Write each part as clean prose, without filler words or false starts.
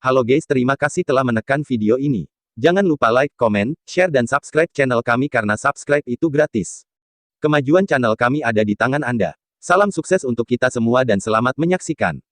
Halo guys, terima kasih telah menekan video ini. Jangan lupa like, komen, share dan subscribe channel kami karena subscribe itu gratis. Kemajuan channel kami ada di tangan Anda. Salam sukses untuk kita semua dan selamat menyaksikan.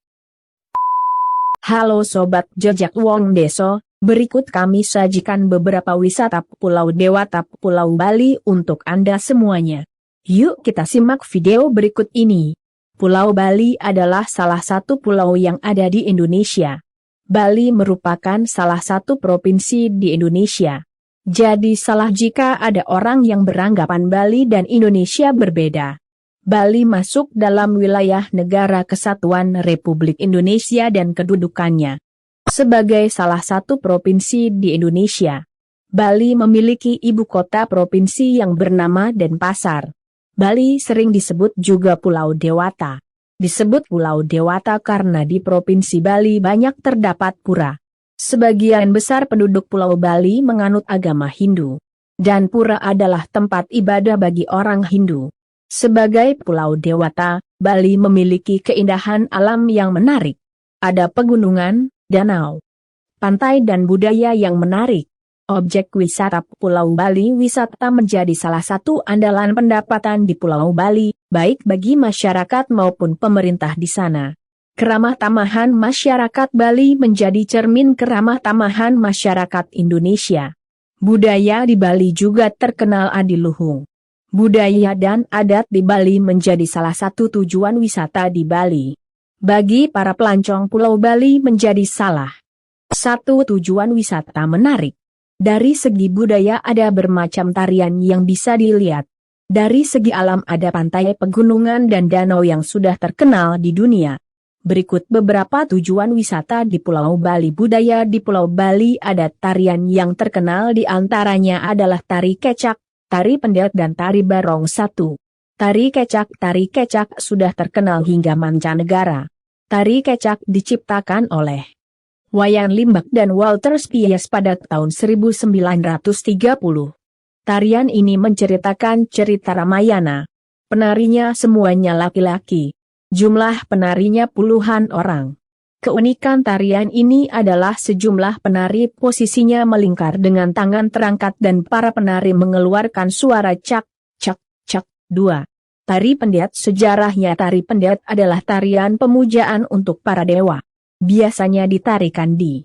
Halo Sobat Jejak Wong Deso, berikut kami sajikan beberapa wisata Pulau Dewata Pulau Bali untuk Anda semuanya. Yuk kita simak video berikut ini. Pulau Bali adalah salah satu pulau yang ada di Indonesia. Bali merupakan salah satu provinsi di Indonesia. Jadi salah jika ada orang yang beranggapan Bali dan Indonesia berbeda. Bali masuk dalam wilayah Negara Kesatuan Republik Indonesia dan kedudukannya sebagai salah satu provinsi di Indonesia. Bali memiliki ibu kota provinsi yang bernama Denpasar. Bali sering disebut juga Pulau Dewata. Disebut Pulau Dewata karena di Provinsi Bali banyak terdapat pura. Sebagian besar penduduk Pulau Bali menganut agama Hindu. Dan pura adalah tempat ibadah bagi orang Hindu. Sebagai Pulau Dewata, Bali memiliki keindahan alam yang menarik. Ada pegunungan, danau, pantai dan budaya yang menarik. Objek wisata Pulau Bali wisata menjadi salah satu andalan pendapatan di Pulau Bali, baik bagi masyarakat maupun pemerintah di sana. Keramah tamahan masyarakat Bali menjadi cermin keramah tamahan masyarakat Indonesia. Budaya di Bali juga terkenal adiluhung. Budaya dan adat di Bali menjadi salah satu tujuan wisata di Bali. Bagi para pelancong Pulau Bali menjadi salah satu tujuan wisata menarik. Dari segi budaya ada bermacam tarian yang bisa dilihat. Dari segi alam ada pantai, pegunungan dan danau yang sudah terkenal di dunia. Berikut beberapa tujuan wisata di Pulau Bali. Budaya di Pulau Bali ada tarian yang terkenal di antaranya adalah tari kecak, tari pendet dan tari barong satu. Tari kecak sudah terkenal hingga mancanegara. Tari kecak diciptakan oleh Wayan Limbak dan Walter Spies pada tahun 1930. Tarian ini menceritakan cerita Ramayana. Penarinya semuanya laki-laki. Jumlah penarinya puluhan orang. Keunikan tarian ini adalah sejumlah penari posisinya melingkar dengan tangan terangkat dan para penari mengeluarkan suara cak, cak, cak. 2. Tari pendet. Sejarahnya tari pendet adalah tarian pemujaan untuk para dewa. Biasanya ditarikan di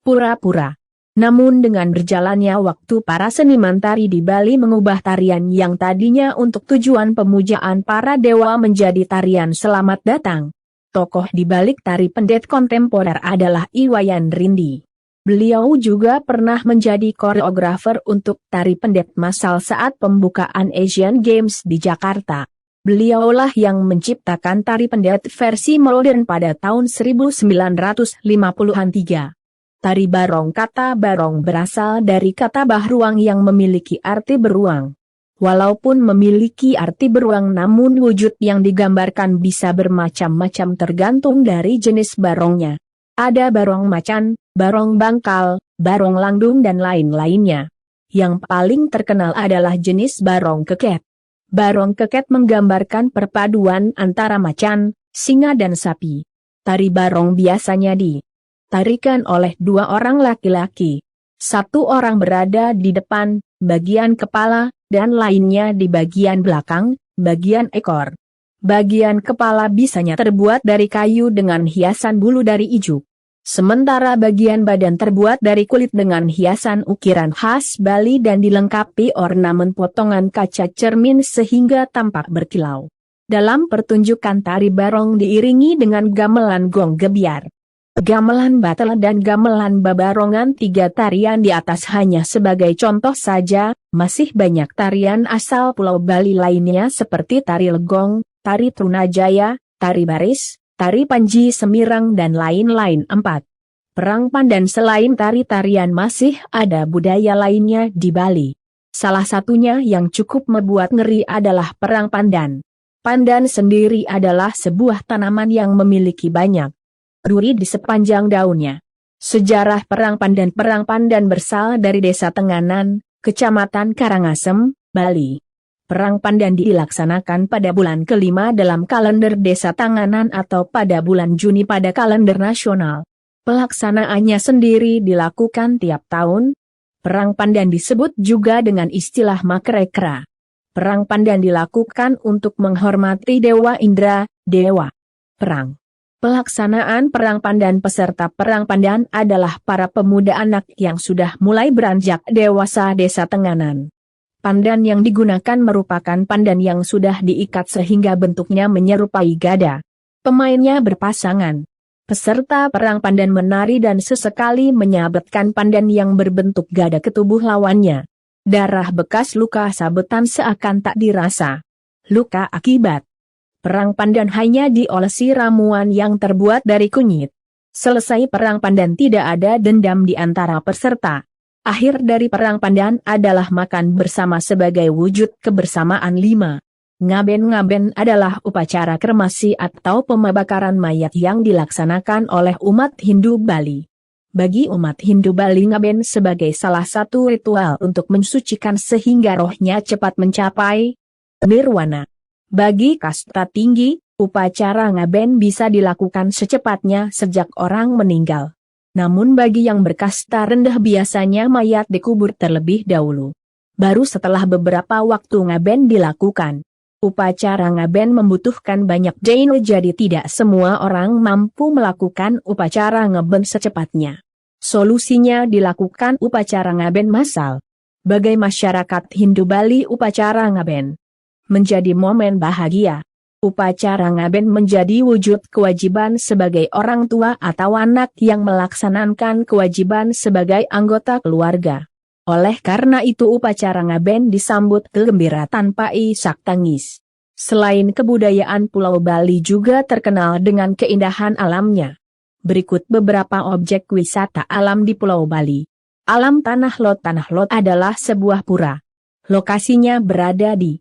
pura-pura. Namun dengan berjalannya waktu para seniman tari di Bali mengubah tarian yang tadinya untuk tujuan pemujaan para dewa menjadi tarian selamat datang. Tokoh di balik tari pendet kontemporer adalah Iwayan Rindi. Beliau juga pernah menjadi koreografer untuk tari pendet massal saat pembukaan Asian Games di Jakarta. Beliaulah yang menciptakan tari pendet versi modern pada tahun 1950-an. 3. Tari barong. Kata barong berasal dari kata bahruang yang memiliki arti beruang. Walaupun memiliki arti beruang namun wujud yang digambarkan bisa bermacam-macam tergantung dari jenis barongnya. Ada barong macan, barong bangkal, barong langdung dan lain-lainnya. Yang paling terkenal adalah jenis barong keket. Barong keket menggambarkan perpaduan antara macan, singa dan sapi. Tari barong biasanya ditarikan oleh dua orang laki-laki. Satu orang berada di depan, bagian kepala, dan lainnya di bagian belakang, bagian ekor. Bagian kepala biasanya terbuat dari kayu dengan hiasan bulu dari ijuk. Sementara bagian badan terbuat dari kulit dengan hiasan ukiran khas Bali dan dilengkapi ornamen potongan kaca cermin sehingga tampak berkilau. Dalam pertunjukan tari barong diiringi dengan gamelan gong gebiar, gamelan batel dan gamelan babarongan. 3 tarian di atas hanya sebagai contoh saja, masih banyak tarian asal Pulau Bali lainnya seperti tari legong, tari trunajaya, tari baris, tari Panji Semirang dan lain-lain. 4. Perang pandan. Selain tari-tarian masih ada budaya lainnya di Bali. Salah satunya yang cukup membuat ngeri adalah perang pandan. Pandan sendiri adalah sebuah tanaman yang memiliki banyak duri di sepanjang daunnya. Sejarah perang pandan. Perang pandan berasal dari Desa Tenganan, Kecamatan Karangasem, Bali. Perang pandan dilaksanakan pada bulan kelima dalam kalender Desa Tenganan atau pada bulan Juni pada kalender nasional. Pelaksanaannya sendiri dilakukan tiap tahun. Perang Pandan disebut juga dengan istilah Makrekra. Perang Pandan dilakukan untuk menghormati Dewa Indra, Dewa Perang. Pelaksanaan Perang Pandan peserta Perang Pandan adalah para pemuda anak yang sudah mulai beranjak dewasa desa Tenganan. Pandan yang digunakan merupakan pandan yang sudah diikat sehingga bentuknya menyerupai gada. Pemainnya berpasangan. Peserta Perang Pandan menari dan sesekali menyabetkan pandan yang berbentuk gada ke tubuh lawannya. Darah bekas luka sabetan seakan tak dirasa. Luka akibat Perang Pandan hanya diolesi ramuan yang terbuat dari kunyit. Selesai Perang Pandan tidak ada dendam di antara peserta. Akhir dari Perang Pandan adalah makan bersama sebagai wujud kebersamaan. 5. Ngaben-ngaben adalah upacara kremasi atau pembakaran mayat yang dilaksanakan oleh umat Hindu Bali. Bagi umat Hindu Bali, ngaben sebagai salah satu ritual untuk mensucikan sehingga rohnya cepat mencapai nirwana. Bagi kasta tinggi, upacara ngaben bisa dilakukan secepatnya sejak orang meninggal. Namun bagi yang berkasta rendah biasanya mayat dikubur terlebih dahulu. Baru setelah beberapa waktu ngaben dilakukan. Upacara ngaben membutuhkan banyak dana, jadi tidak semua orang mampu melakukan upacara ngaben secepatnya. Solusinya dilakukan upacara ngaben massal. Bagi masyarakat Hindu Bali, upacara ngaben menjadi momen bahagia. Upacara ngaben menjadi wujud kewajiban sebagai orang tua atau anak yang melaksanakan kewajiban sebagai anggota keluarga. Oleh karena itu upacara ngaben disambut gembira tanpa isak tangis. Selain kebudayaan Pulau Bali juga terkenal dengan keindahan alamnya. Berikut beberapa objek wisata alam di Pulau Bali. Alam Tanah Lot. Tanah Lot adalah sebuah pura. Lokasinya berada di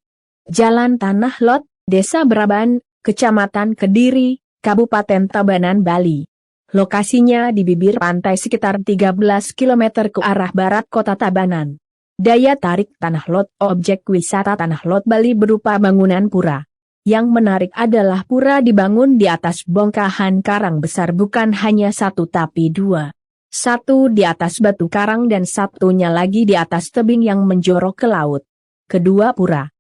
Jalan Tanah Lot, Desa Braban, Kecamatan Kediri, Kabupaten Tabanan, Bali. Lokasinya di bibir pantai sekitar 13 km ke arah barat kota Tabanan. Daya tarik Tanah Lot. Objek wisata Tanah Lot Bali berupa bangunan pura. Yang menarik adalah pura dibangun di atas bongkahan karang besar, bukan hanya satu tapi dua. Satu di atas batu karang dan satunya lagi di atas tebing yang menjorok ke laut. Kedua pura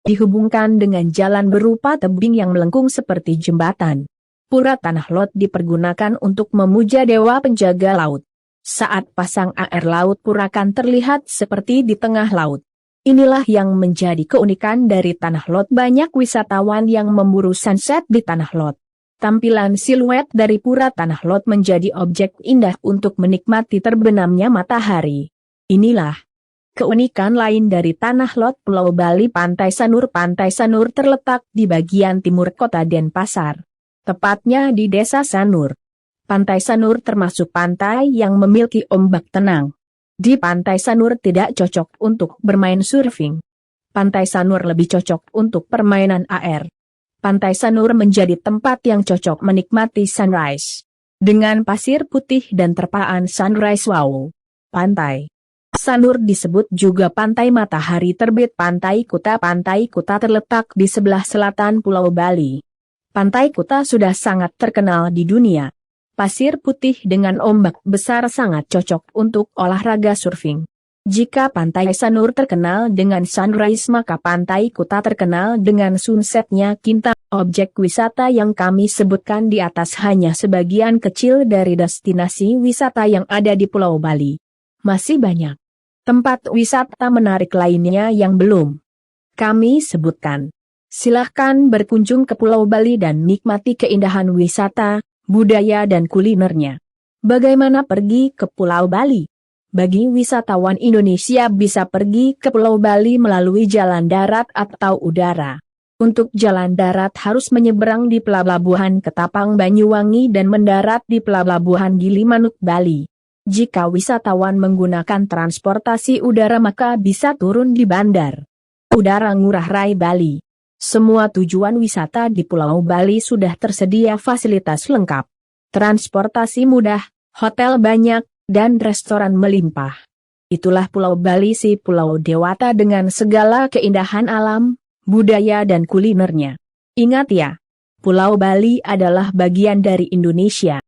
dihubungkan dengan jalan berupa tebing yang melengkung seperti jembatan. Pura Tanah Lot dipergunakan untuk memuja dewa penjaga laut. Saat pasang air laut, pura kan terlihat seperti di tengah laut. Inilah yang menjadi keunikan dari Tanah Lot. Banyak wisatawan yang memburu sunset di Tanah Lot. Tampilan siluet dari pura Tanah Lot menjadi objek indah untuk menikmati terbenamnya matahari. Inilah keunikan lain dari Tanah Lot Pulau Bali. Pantai Sanur. Pantai Sanur terletak di bagian timur kota Denpasar. Tepatnya di Desa Sanur. Pantai Sanur termasuk pantai yang memiliki ombak tenang. Di Pantai Sanur tidak cocok untuk bermain surfing. Pantai Sanur lebih cocok untuk permainan air. Pantai Sanur menjadi tempat yang cocok menikmati sunrise. Dengan pasir putih dan terpaan sunrise, wow. Pantai Sanur disebut juga Pantai Matahari Terbit. Pantai Kuta. Pantai Kuta terletak di sebelah selatan Pulau Bali. Pantai Kuta sudah sangat terkenal di dunia. Pasir putih dengan ombak besar sangat cocok untuk olahraga surfing. Jika Pantai Sanur terkenal dengan sunrise, maka Pantai Kuta terkenal dengan sunsetnya. Kinta. Objek wisata yang kami sebutkan di atas hanya sebagian kecil dari destinasi wisata yang ada di Pulau Bali. Masih banyak tempat wisata menarik lainnya yang belum kami sebutkan. Silahkan berkunjung ke Pulau Bali dan nikmati keindahan wisata, budaya dan kulinernya. Bagaimana pergi ke Pulau Bali? Bagi wisatawan Indonesia bisa pergi ke Pulau Bali melalui jalan darat atau udara. Untuk jalan darat harus menyeberang di Pelabuhan Ketapang Banyuwangi dan mendarat di Pelabuhan Gilimanuk, Bali. Jika wisatawan menggunakan transportasi udara maka bisa turun di Bandar Udara Ngurah Rai, Bali. Semua tujuan wisata di Pulau Bali sudah tersedia fasilitas lengkap. Transportasi mudah, hotel banyak, dan restoran melimpah. Itulah Pulau Bali, si pulau dewata dengan segala keindahan alam, budaya dan kulinernya. Ingat ya, Pulau Bali adalah bagian dari Indonesia.